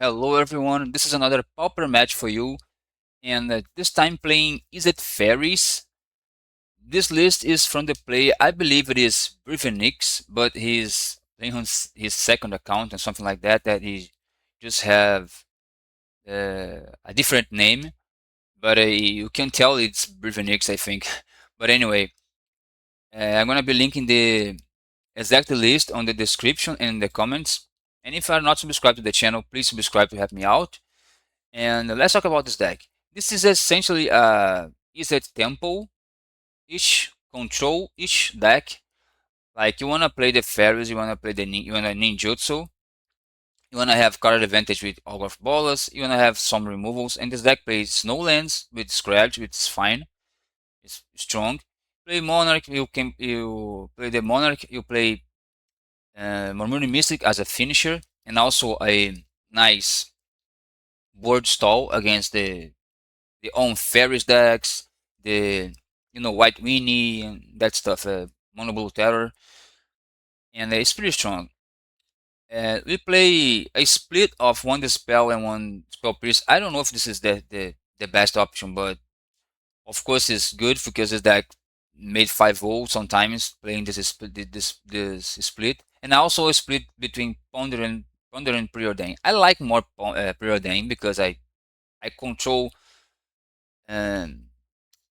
Hello everyone, this is another Pauper match for you, and this time playing Izzet Faeries. This list is from the player, I believe it is Brivenix, but he's playing on his second account and something like that, that he just have a different name, but you can tell it's Brivenix, I think. But anyway, I'm gonna be linking the exact list on the description and in the comments. And if you are not subscribed to the channel, please subscribe to help me out. And let's talk about this deck. This is essentially is a tempo each control each deck. Like you wanna play the fairies, you wanna play you wanna ninjutsu, you wanna have card advantage with Ogre of Bolas, you wanna have some removals, and this deck plays Snowlands with Scratch, which is fine, it's strong. Play Monarch, you play the Monarch, you play Murmuring Mystic as a finisher, and also a nice board stall against the own Faeries decks, the White Winnie and that stuff, Mono Blue Terror, and it's pretty strong. We play a split of one Dispel and one Spell Pierce. I don't know if this is the best option, but of course it's good because this deck made 5-0 sometimes playing this split, and also a split between Ponder and Preordain. I like more Preordain because I control um,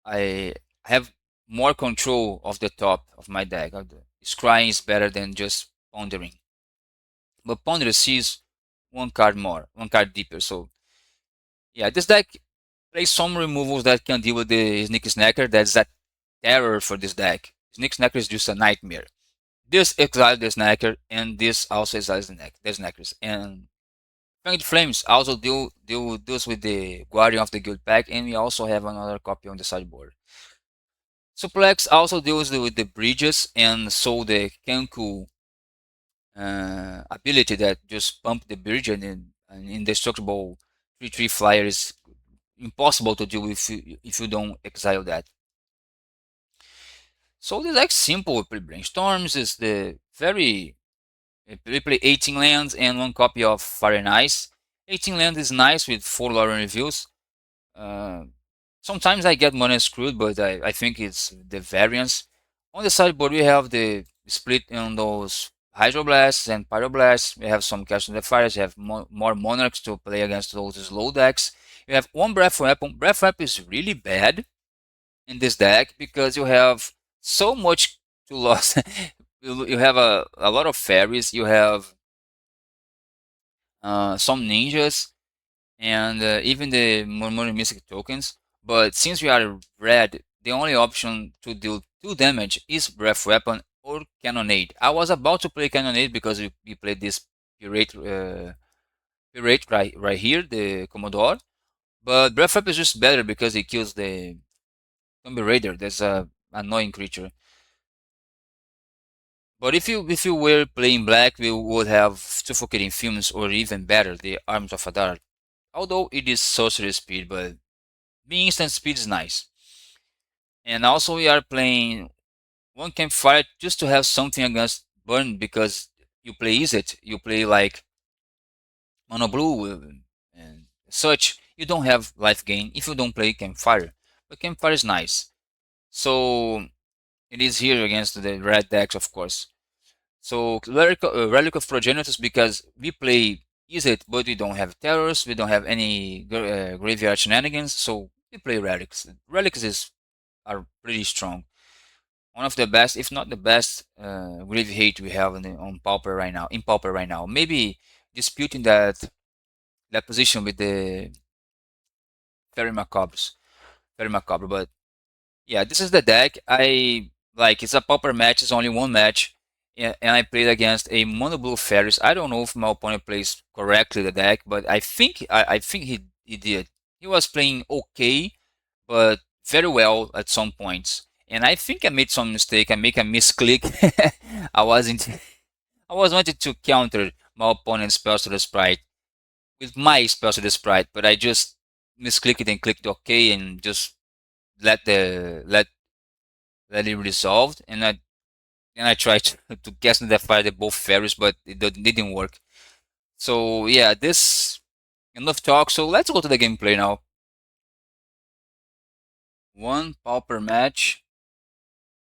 I have more control of the top of my deck. Scrying is better than just pondering. But ponder sees one card more, one card deeper. So yeah, this deck plays some removals that can deal with the Sneak Snacker. That's a terror for this deck. Sneak Snacker is just a nightmare. This exiles the Snacker, and this also exiles the Snackers. And Fanged Flames also deals with the Guardian of the Guild pack, and we also have another copy on the sideboard. Suplex also deals with the bridges, and so the Kenku ability that just pump the bridge and an indestructible 3/3 flyer is impossible to deal with if you don't exile that. So the deck simple. We play Brainstorms, is the very we play 18 lands and one copy of Fire and Ice. 18 lands is nice with 4 Lauren reviews. Uh, Sometimes I get money screwed, but I think it's the variance. On the sideboard, we have the split on those Hydroblasts and Pyroblasts. We have some Castle the Fires. You have more Monarchs to play against those slow decks. You have one Breath Weapon. Breath Weapon is really bad in this deck because you have so much to lose. You have a lot of fairies. You have some ninjas and even the Murmuring Mystic tokens. But since we are red, the only option to deal 2 damage is Breath Weapon or Cannonade. I was about to play Cannonade because we played this Pirate right here, the Commodore. But Breath Weapon is just better because it kills the Tomb Raider. That's a annoying creature. But if you were playing black, we would have Suffocating Fumes or even better, the Arms of Adar. Although it is sorcery speed, but being instant speed is nice. And also we are playing one campfire just to have something against burn because you play Izzet, you play like mono blue and such. You don't have life gain if you don't play campfire. But campfire is nice. So it is here against the red decks, of course. So Relic of Progenitus because we play Izzet, but we don't have terrors, we don't have any graveyard shenanigans, so we play Relics. Relics are pretty strong. One of the best, if not the best, grave hate we have on Pauper right now. In Pauper right now, maybe disputing that position with the Fairy Macabres, Fairy Macabre. But yeah, this is the deck. I like. It's a Pauper match. It's only one match, and I played against a Mono Blue Fairies. I don't know if my opponent plays correctly the deck, but I think he did. He was playing okay, but very well at some points. And I think I made some mistake. I make a misclick. I wasn't. I was wanted to counter my opponent's spells to the sprite with my spells to the sprite, but I just misclicked it and clicked OK and just let the let it resolved. And I tried to cast the fire the both fairies, but it didn't work. So yeah, this enough talk, so let's go to the gameplay now. One pauper match,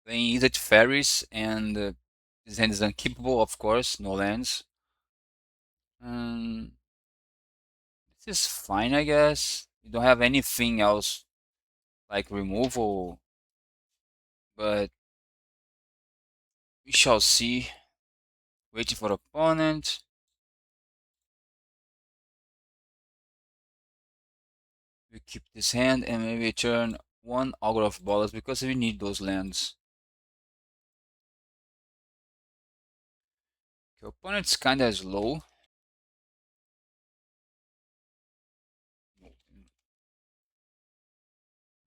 playing Izzet Faeries, and his hand is unkeepable, of course, no lands. Um, this is fine, I guess. You don't have anything else like removal, but we shall see. Waiting for opponent. We keep this hand and maybe turn one Augur of Bolas because we need those lands. The opponent's kinda slow.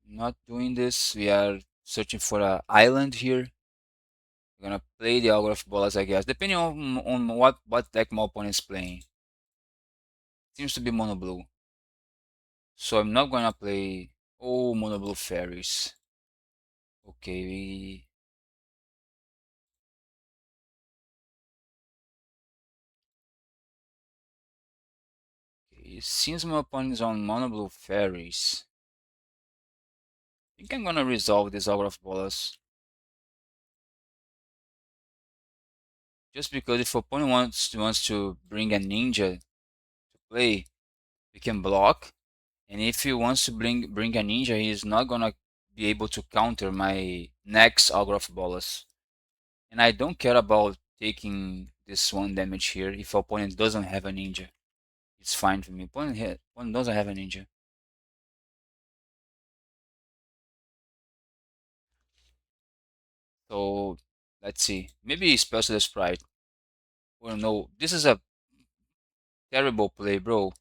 Not doing this. We are searching for an island here. We're gonna play the Augur of Bolas, I guess, depending on what deck my opponent is playing. Seems to be mono blue, so I'm not gonna play. Oh, mono blue fairies. Okay, okay. Since my opponent is on mono blue fairies, I think I'm gonna resolve this Augur of Bolas. Just because if opponent wants to bring a ninja to play, we can block. And if he wants to bring a ninja, he's not gonna be able to counter my next Augur of Bolas. And I don't care about taking this one damage here if opponent doesn't have a ninja. It's fine for me. Opponent doesn't have a ninja. So let's see. Maybe he spells to the sprite. Or no, this is a terrible play, bro.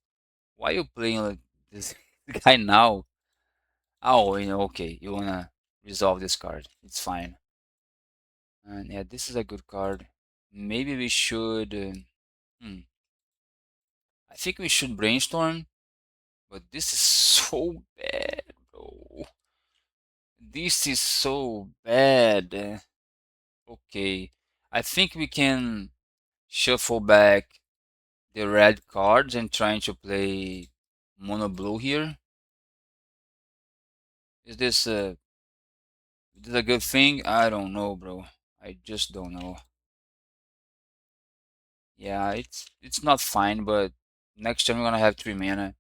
Why are you playing like this guy now? Oh, okay. You wanna resolve this card. It's fine. And yeah, this is a good card. Maybe we should. I think we should brainstorm, but this is so bad, bro. This is so bad. Okay, I think we can shuffle back the red cards and trying to play mono blue here. Is this a good thing? I don't know, bro. I just don't know. Yeah, it's not fine, but next turn we're gonna have 3 mana.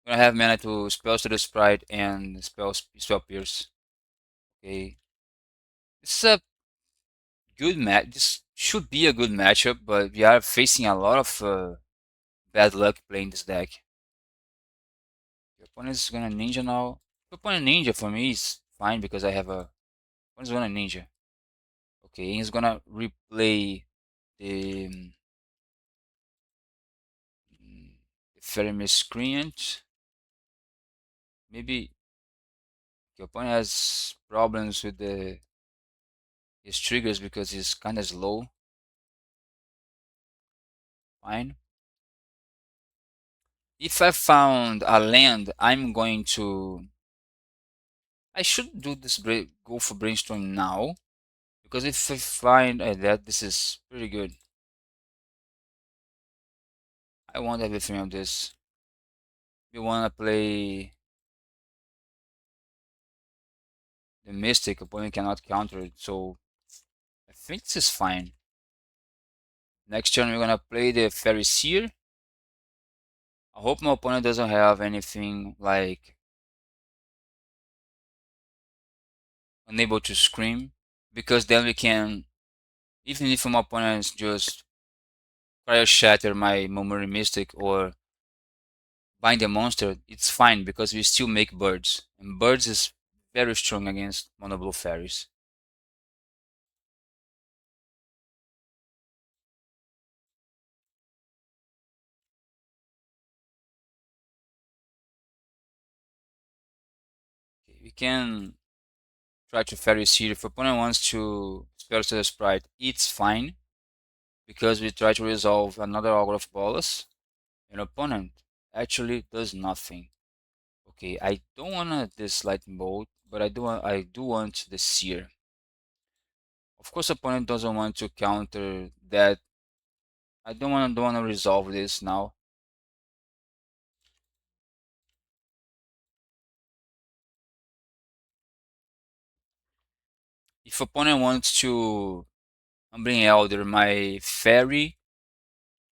We're gonna have mana to spell to the sprite and spell pierce. Okay, this is a good match. This should be a good matchup, but we are facing a lot of bad luck playing this deck. Your opponent is gonna ninja now. Your opponent ninja for me is fine because I have a opponent's gonna ninja. Okay, he's gonna replay the Fairy Miscreant. Maybe your opponent has problems with his triggers because he's kind of slow. Fine. If I found a land, I'm going to. I should do this go for brainstorm now because if I find that this is pretty good, I want everything of this. We wanna play the Mystic, opponent cannot counter it, so I think this is fine. Next turn we're gonna play the Faeries. I hope my opponent doesn't have anything like unable to scream, because then we can, even if my opponent just Cryo Shatter my Memory Mystic or bind a monster, it's fine because we still make birds. And birds is very strong against mono blue fairies. Okay, we can try to fairy seed. If opponent wants to spell to the sprite, it's fine because we try to resolve another Augur of Bolas. And opponent actually does nothing. Okay, I don't want this lightning bolt, but I do want the seer. Of course, opponent doesn't want to counter that. I don't want to resolve this now. If opponent wants to bring Elder my fairy,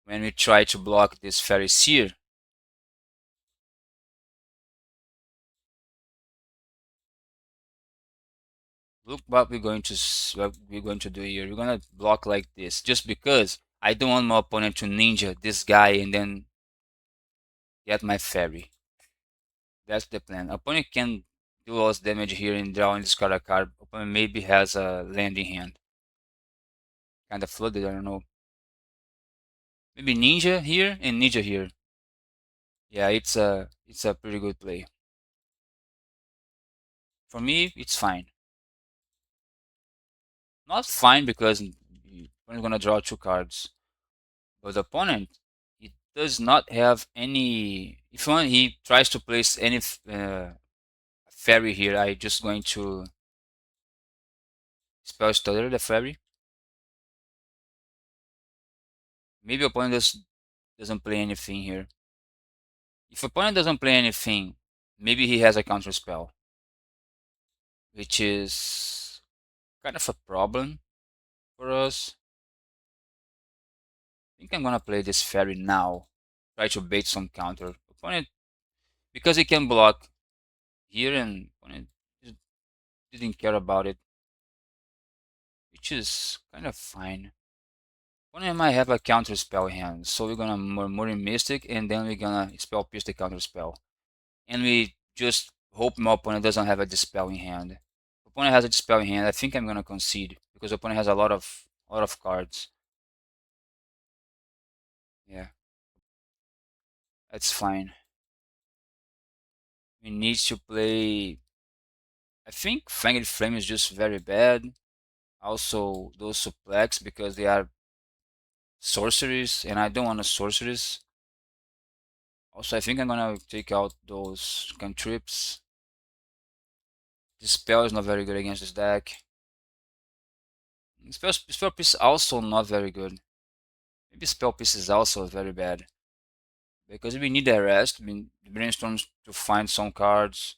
when we try to block this Faeries here, look what we're going to do here. We're gonna block like this, just because I don't want my opponent to ninja this guy and then get my fairy. That's the plan. Opponent can do us damage here and draw and discard a card. Opponent maybe has a land in hand. Kind of flooded, I don't know. Maybe ninja here and ninja here. Yeah, it's a pretty good play. For me, it's fine. Not fine because opponent's gonna draw two cards. But the opponent, he does not have any. If he tries to place any fairy here, I just going to spell stutter the fairy. Maybe opponent doesn't play anything here. If opponent doesn't play anything, maybe he has a counter spell, which is kind of a problem for us. I think I'm gonna play this fairy now. Try to bait some counter. Opponent, because he can block here and opponent just didn't care about it, which is kind of fine. Opponent might have a counter spell hand, so we're gonna Murmuring Mystic and then we're gonna spell pierce the counter spell. And we just hope my opponent doesn't have a dispel in hand. If opponent has a dispel in hand, I think I'm gonna concede because opponent has a lot of cards. Yeah, that's fine. We need to play. I think Fanged Flame is just very bad. Also, those suplex because they are sorceries, and I don't want a sorceress. Also, I think I'm gonna take out those cantrips. This spell is not very good against this deck. Spell piece also not very good. Maybe spell piece is also very bad. Because we need a rest. I mean, the brainstorms to find some cards.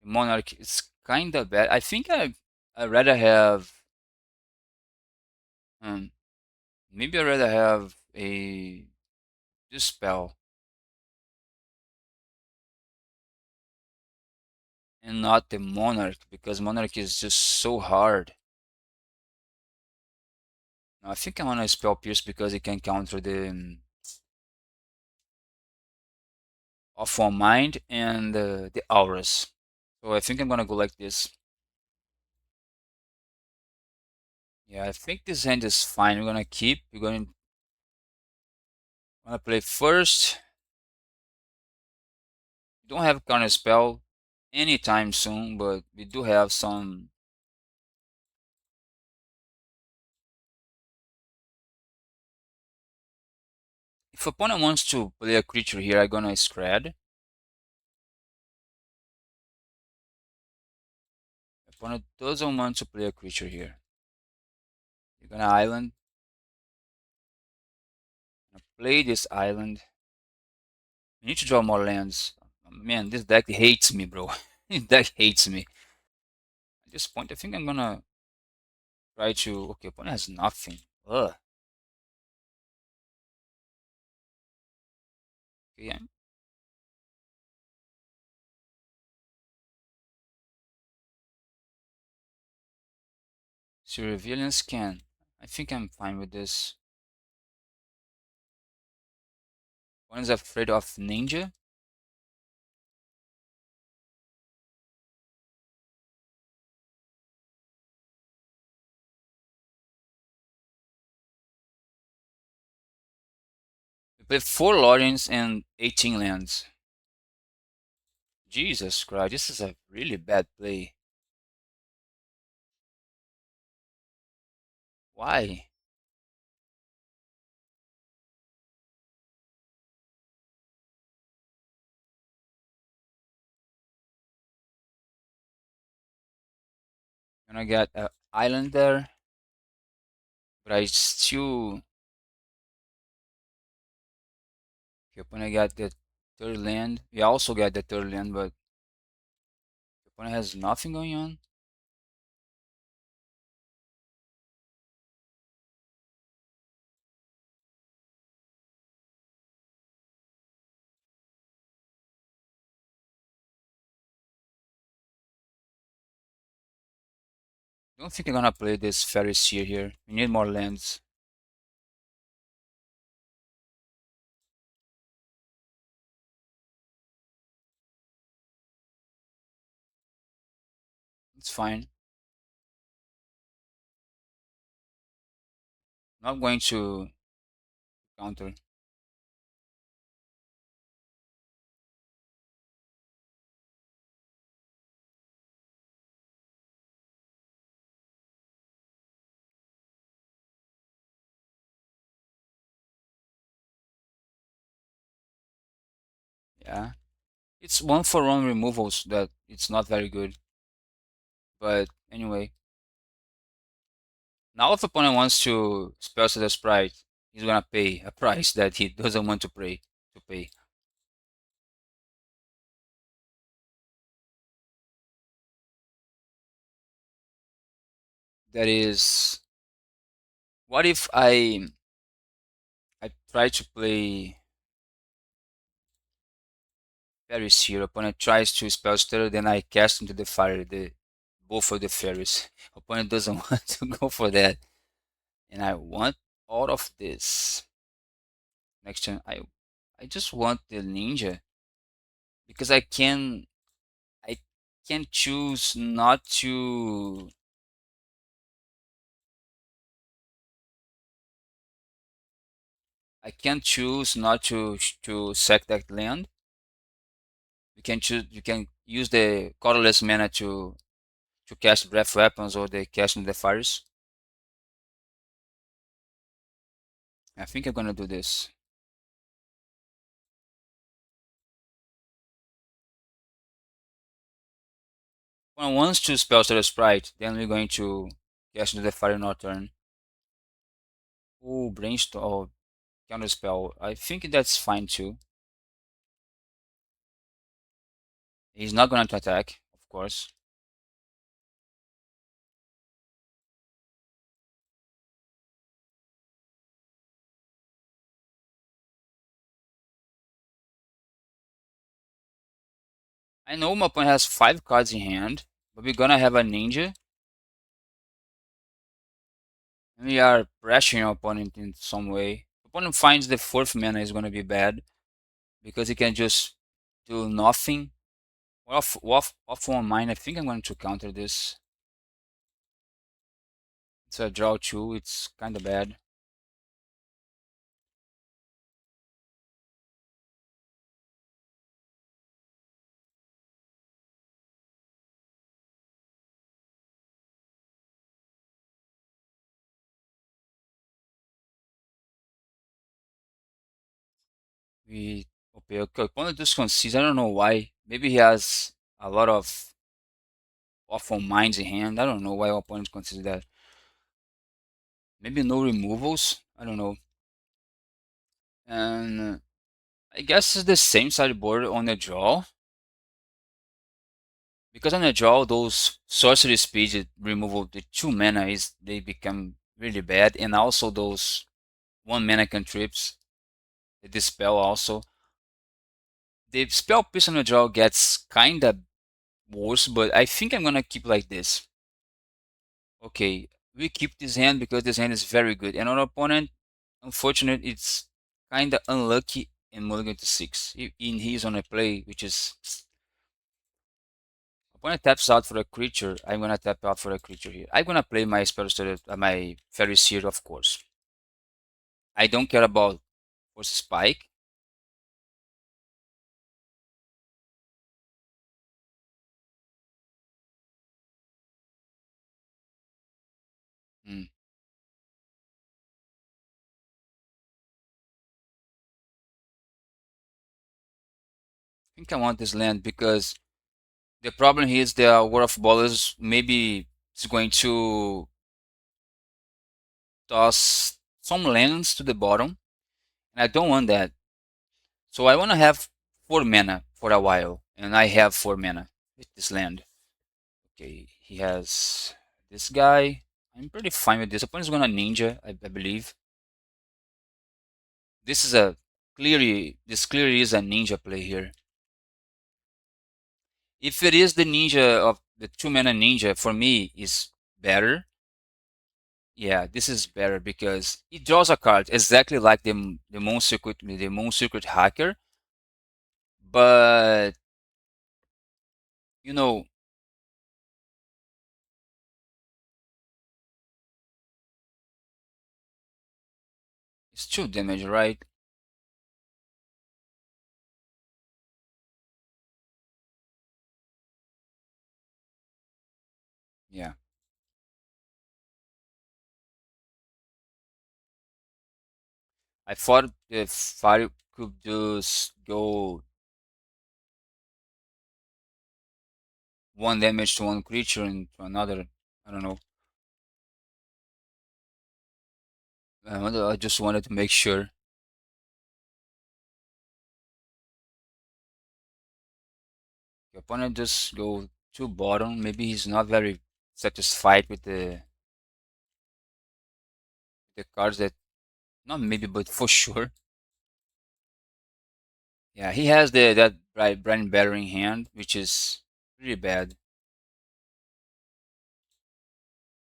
Monarch is kinda bad. I think I rather have um maybe I rather have a this spell and not the monarch because monarch is just so hard. No, I think I want to spell pierce because it can counter the off one mind and the auras. So I think I'm gonna go like this. Yeah, I think this hand is fine. We're gonna keep. Gonna play first. We don't have counter spell anytime soon, but we do have some. If opponent wants to play a creature here, I'm gonna scred. Opponent doesn't want to play a creature here. You're gonna island. Gonna play this island. You need to draw more lands. Man, this deck hates me, bro. This deck hates me. At this point, I think I'm gonna try to. Okay, opponent has nothing. Ugh. Okay, Surveillance scan. I think I'm fine with this. One is afraid of ninja. We play 4 Lords and 18 lands. Jesus Christ, this is a really bad play. Why? And I got an island there, but I still. Okay, when I got the third land, we also got the third land, but opponent has nothing going on. don't think I'm gonna play this Faeries here. We need more lands. It's fine. Not going to counter. Yeah. It's one for one removals that it's not very good. But anyway. Now if opponent wants to spell to the sprite, he's gonna pay a price that he doesn't want to pay. That is, what if I try to play Faeries here, opponent tries to spell stutter, then I cast into the fire the both of the fairies. Opponent doesn't want to go for that. And I want all of this. Next turn I just want the ninja because I can choose not to. I can choose not to sack that land. You can use the colorless mana to cast breath weapons or the cast in the fires. I think I'm gonna do this. When once to spell to the sprite, then we're going to cast into the fire in our turn. Oh, brainstorm, oh, counter spell. I think that's fine too. He's not going to attack, of course. I know my opponent has 5 cards in hand, but we're gonna have a ninja. And we are pressuring our opponent in some way. Opponent finds the 4th mana is gonna be bad because he can just do nothing. Off one mine, I think I'm going to counter this. It's a draw 2, it's kinda bad. We okay, opponent just concedes. I don't know why. Maybe he has a lot of awful mines in hand. I don't know why opponents consider that. Maybe no removals. I don't know. And I guess it's the same sideboard on the draw. Because on the draw, those sorcery speed removal, the 2 mana is they become really bad, and also those 1 mana cantrips, the dispel also. The spell piece on the draw gets kinda worse, but I think I'm gonna keep like this. Okay, we keep this hand because this hand is very good, and our opponent, unfortunately, it's kinda unlucky in mulligan to 6. He's on a play which is. Opponent taps out for a creature, I'm gonna tap out for a creature here. I'm gonna play my spell study, my Faeries here, of course. I don't care about force spike. Hmm. I think I want this land because the problem here is the War of Ballers maybe it's going to toss some lands to the bottom, and I don't want that. So I want to have 4 mana for a while, and I have 4 mana with this land. Okay, he has this guy. I'm pretty fine with this. Opponent's gonna ninja, I believe. This clearly is a ninja play here. If it is the ninja of the 2 mana ninja, for me is better. Yeah, this is better because it draws a card exactly like the Moon Secret Hacker, but you know, it's 2 damage, right? Yeah. I thought the fire could just go 1 damage to one creature and to another. I don't know. I just wanted to make sure. The opponent just go to bottom. Maybe he's not very satisfied with the cards that, not maybe, but for sure. Yeah, he has that Brian Battering hand, which is pretty bad.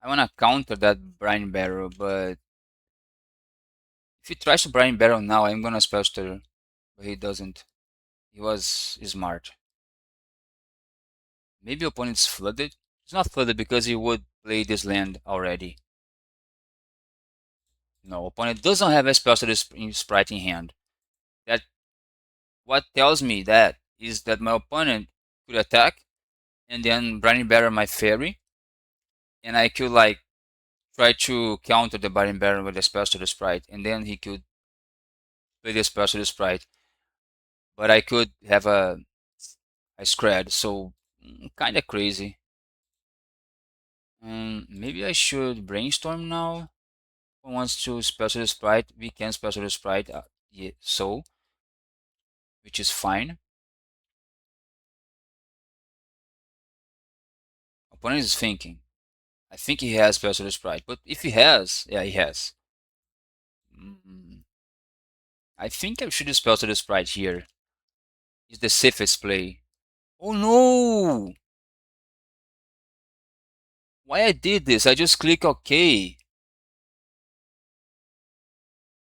I wanna counter that Brian Barrow, but if he tries to Brian Barrow now, I'm gonna spell stutter. But he doesn't. He was smart. Maybe opponent's flooded. It's not flooded because he would play this land already. No, opponent doesn't have a spell stutter sprite in hand. That what tells me that is that my opponent could attack and then Brian Barrow my fairy, and I could like try to counter the Brian Barrow with a spell stutter sprite, and then he could play the spell stutter sprite. But I could have a scred, so kind of crazy. Maybe I should brainstorm now. Who wants to special the sprite? We can special the sprite. Yeah, so which is fine. Opponent is thinking. I think he has special the sprite, but if he has, yeah, he has. Mm, I think I should special the sprite here. Is the safest play. Oh no! Why I did this? I just click OK.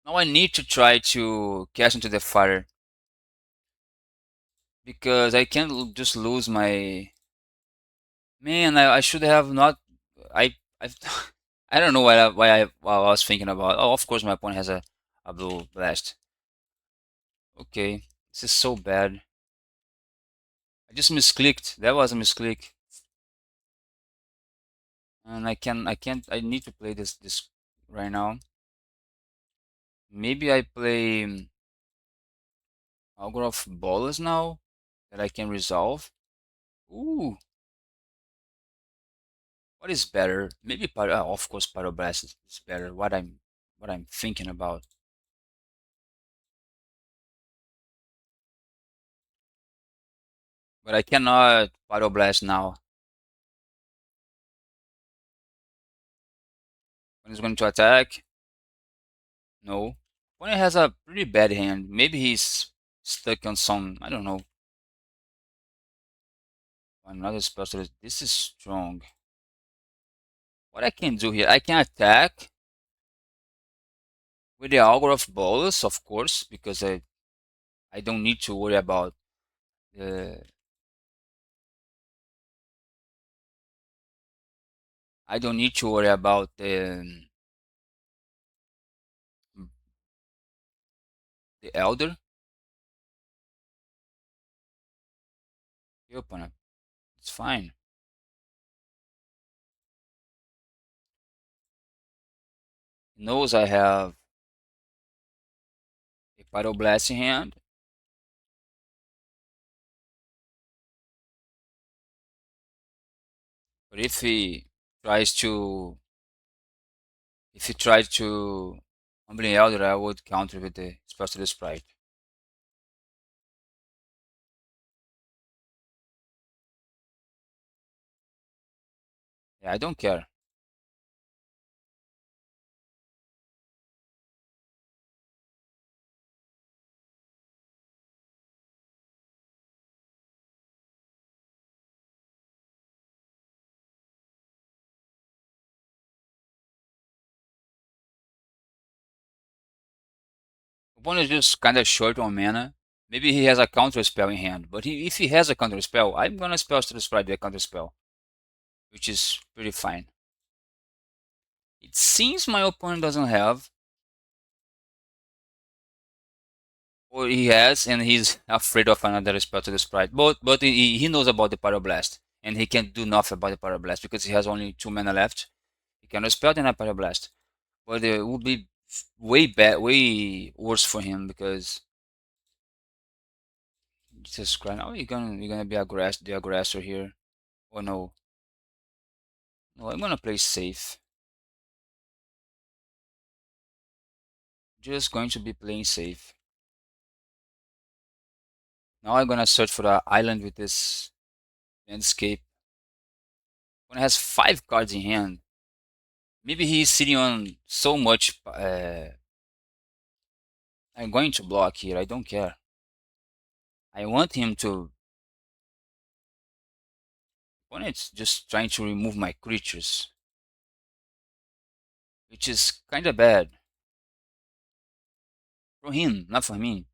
Now I need to try to cash into the fire because I can't just lose my. Man, I should have not. I I don't know what I was thinking about. Oh, of course my opponent has a blue blast. Okay, this is so bad. I just misclicked. That was a misclick, and I can't. I need to play this right now. Maybe I play Augur of Bolas now that I can resolve. Ooh, what is better? Maybe of course Pyroblast is better. What I'm thinking about. But I cannot Pyroblast now. When he's going to attack, no. Opponent has a pretty bad hand. Maybe he's stuck on some, I don't know. Another special. This is strong. What I can do here, I can attack with the Augur of Bolus, of course, because I don't need to worry about the I don't need to worry about the Elder. The opponent. It's fine. He knows I have a Pyroblast in hand. But if he tries to Humbling Elder, I would counter with the Special Sprite. Yeah, I don't care. Opponent is just kind of short on mana. Maybe he has a counter spell in hand, but if he has a counter spell, I'm gonna spell to describe the counter spell, which is pretty fine. It seems my opponent doesn't have, or he has, and he's afraid of another spell to the sprite. But he knows about the Pyroblast, and he can't do nothing about the Pyroblast because he has only 2 mana left. He cannot spell then a Pyroblast. But it would be way bad, way worse for him because Jesus Christ, now you're gonna be the aggressor here. Oh no, no, I'm gonna play safe. Just going to be playing safe. Now I'm gonna search for an island with this landscape. When it has 5 cards in hand, maybe he's sitting on so much. I'm going to block here. I don't care. I want him to. Opponent's just trying to remove my creatures, which is kind of bad for him, not for me.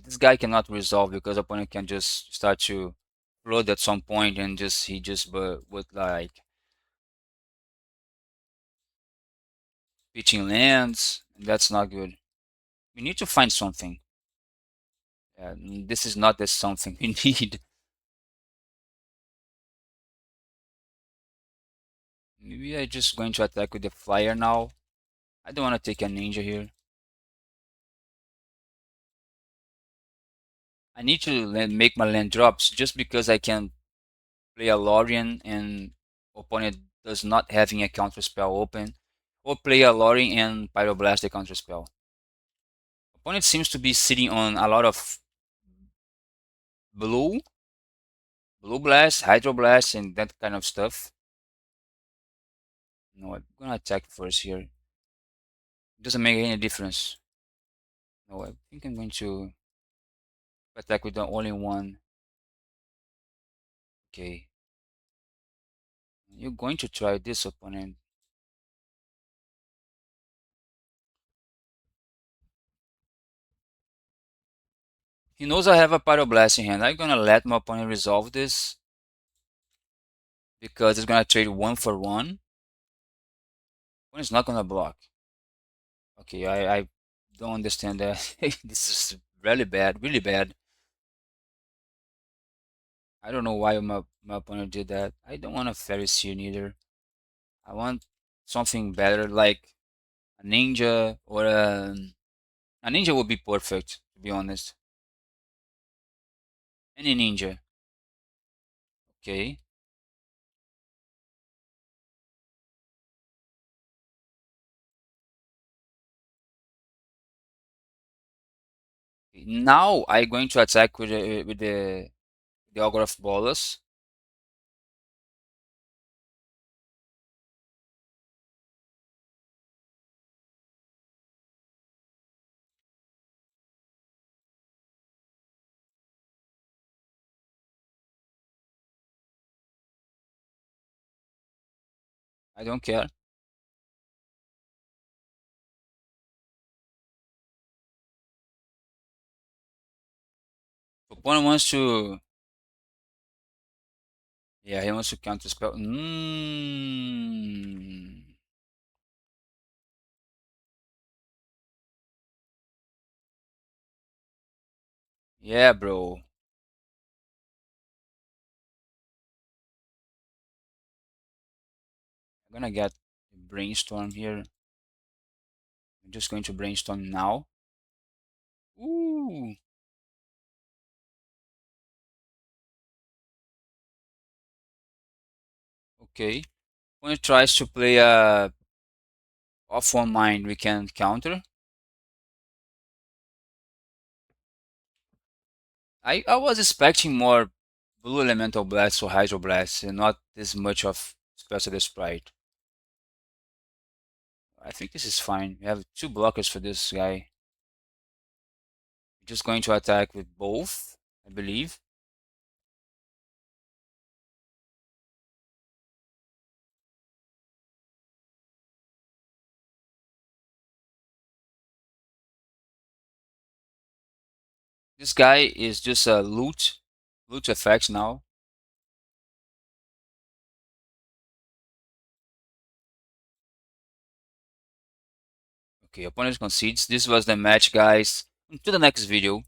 This guy cannot resolve because opponent can just start to flood at some point and he just would like pitching lands. That's not good. We need to find something. This is not the something we need. Maybe I just going to attack with the flyer now. I don't want to take a ninja here. I need to make my land drops just because I can play a Lorien and opponent does not having a counter spell open, or play a Lorien and Pyroblast the counter spell. Opponent seems to be sitting on a lot of blue, blue blast, hydroblast, and that kind of stuff. No, I'm gonna attack first here. It doesn't make any difference. No, I think I'm going to attack with the only one. Okay. You're going to try this opponent. He knows I have a Pyroblast in hand. I'm gonna let my opponent resolve this because it's gonna trade 1 for 1. Opponent's not gonna block. Okay, I don't understand that. This is really bad, really bad. I don't know why my opponent did that. I don't want a Faeries here neither. I want something better like a ninja or a ninja would be perfect, to be honest. Any ninja. Okay. Now I'm going to attack with the Ogre of Bolas. I don't care. Opponent wants to. Yeah, he wants to counter spell. Yeah, bro. I'm gonna get brainstorm here. I'm just going to brainstorm now. Ooh. Okay. When it tries to play off one mind, we can counter. I was expecting more blue elemental blasts or hydro blasts and not this much of special sprite. I think this is fine. We have 2 blockers for this guy. Just going to attack with both, I believe. This guy is just a loot effect now. Okay, opponent concedes. This was the match, guys. To the next video.